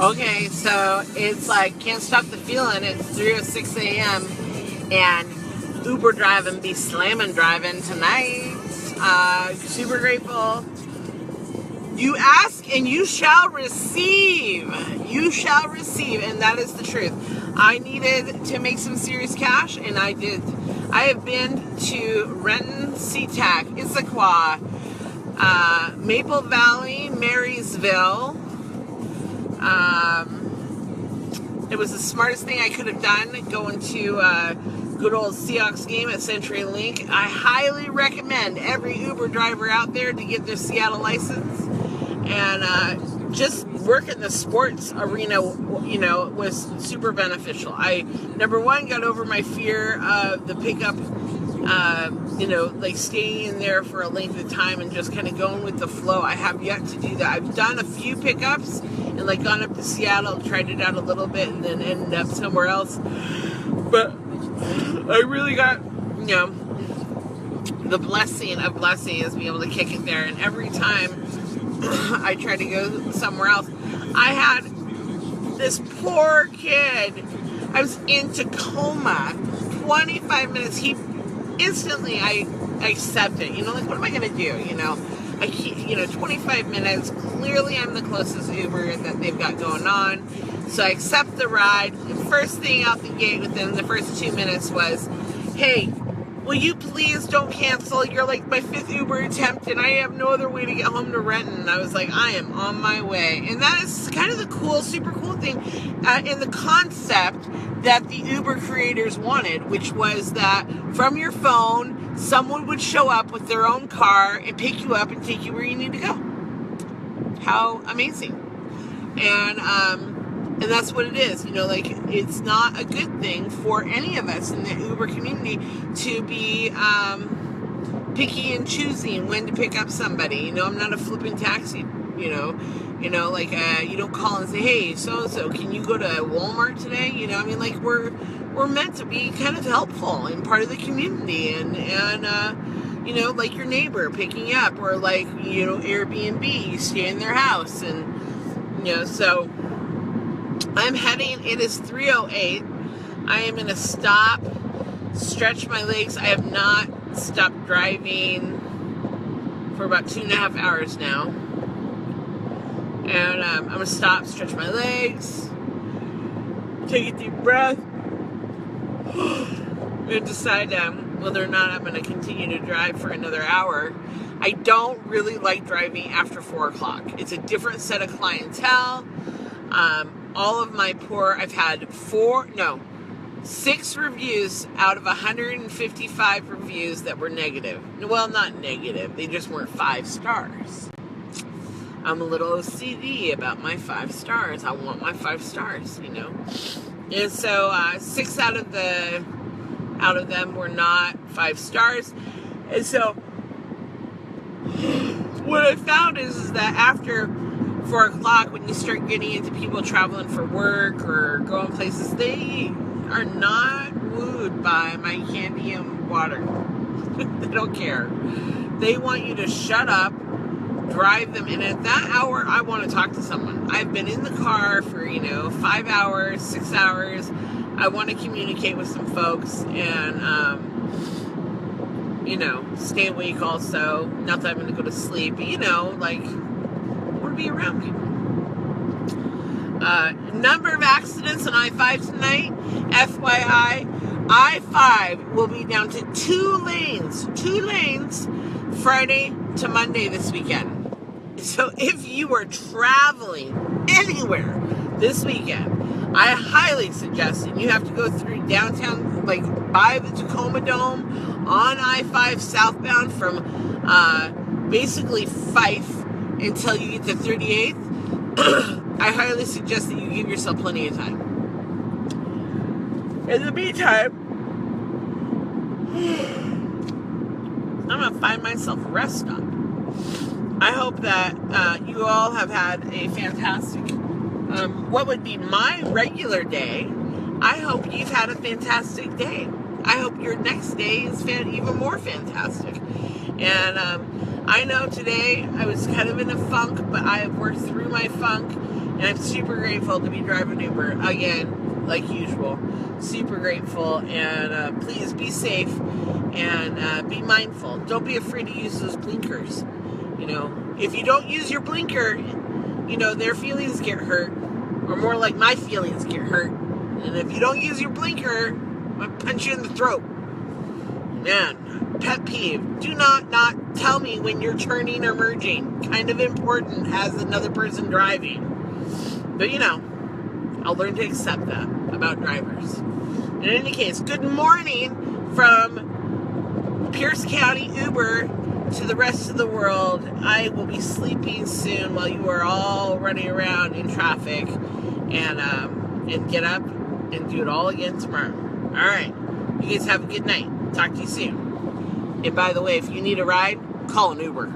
Okay, so it's like can't stop the feeling. It's 3:06 a.m. and Uber driving be slamming driving tonight. Super grateful. You ask and you shall receive. You shall receive, and that is the truth. I needed to make some serious cash, and I did. I have been to Renton, SeaTac, Issaquah, Maple Valley, Marysville. It was the smartest thing I could have done going to good old Seahawks game at CenturyLink. I highly recommend every Uber driver out there to get their Seattle license and just work in the sports arena, was super beneficial. I, number one, got over my fear of the pickup, like staying in there for a length of time and just kind of going with the flow. I have yet to do that. I've done a few pickups and like gone up to Seattle, tried it out a little bit, and then ended up somewhere else. But I really got, the blessing of blessings, being able to kick it there. And every time I tried to go somewhere else, I had this poor kid. I was in Tacoma, 25 minutes. He instantly, I accept it. Like, what am I going to do? 25 minutes. Clearly, I'm the closest Uber that they've got going on. So I accept the ride. The first thing out the gate within the first 2 minutes was, hey, will you please don't cancel? You're like my 5th Uber attempt, and I have no other way to get home to Renton. And I was like, I am on my way. And that is kind of the cool, super cool thing in the concept that the Uber creators wanted, which was that from your phone, someone would show up with their own car and pick you up and take you where you need to go. How amazing. And that's what it is. It's not a good thing for any of us in the Uber community to be picky and choosing when to pick up somebody. I'm not a flipping taxi. You don't call and say, hey, so-and-so, can you go to Walmart today? We're meant to be kind of helpful and part of the community, and like your neighbor picking you up, or like, Airbnb, you stay in their house, and, so I'm heading, it is 3:08, I am going to stop, stretch my legs. I have not stopped driving for about 2.5 hours now. And I'm going to stop, stretch my legs, take a deep breath, and decide whether or not I'm going to continue to drive for another hour. I don't really like driving after 4 o'clock. It's a different set of clientele. All of my I've had 6 reviews out of 155 reviews that were negative. Well, not negative. They just weren't 5 stars. I'm a little OCD about my 5 stars. I want my 5 stars, And so 6 out of them were not 5 stars. And so what I found is that after 4 o'clock, when you start getting into people traveling for work or going places, they are not wooed by my candy and water. They don't care. They want you to shut up, drive them, and at that hour, I want to talk to someone. I've been in the car for, 5 hours, 6 hours. I want to communicate with some folks and, stay awake also. Not that I'm going to go to sleep, but, I want to be around people. Number of accidents on I-5 tonight, FYI, I-5 will be down to 2 lanes, Friday to Monday this weekend. So if you are traveling anywhere this weekend, I highly suggest, and you have to go through downtown, like by the Tacoma Dome, on I-5 southbound from basically Fife until you get to 38th. I highly suggest that you give yourself plenty of time. In the meantime, I'm going to find myself a rest stop. I hope that you all have had a fantastic, what would be my regular day. I hope you've had a fantastic day. I hope your next day is even more fantastic. And I know today I was kind of in a funk, but I have worked through my funk, And I'm super grateful to be driving Uber again, like usual. Super grateful, and please be safe and be mindful. Don't be afraid to use those blinkers. You know, if you don't use your blinker, you know, their feelings get hurt, or more like my feelings get hurt. And if you don't use your blinker, I'll punch you in the throat. Man, pet peeve. Do not tell me when you're turning or merging. Kind of important as another person driving. But you know, I'll learn to accept that about drivers. In any case, good morning from Pierce County Uber to the rest of the world. I will be sleeping soon while you are all running around in traffic, and get up and do it all again tomorrow. All right, you guys have a good night. Talk to you soon. And by the way, if you need a ride, call an Uber.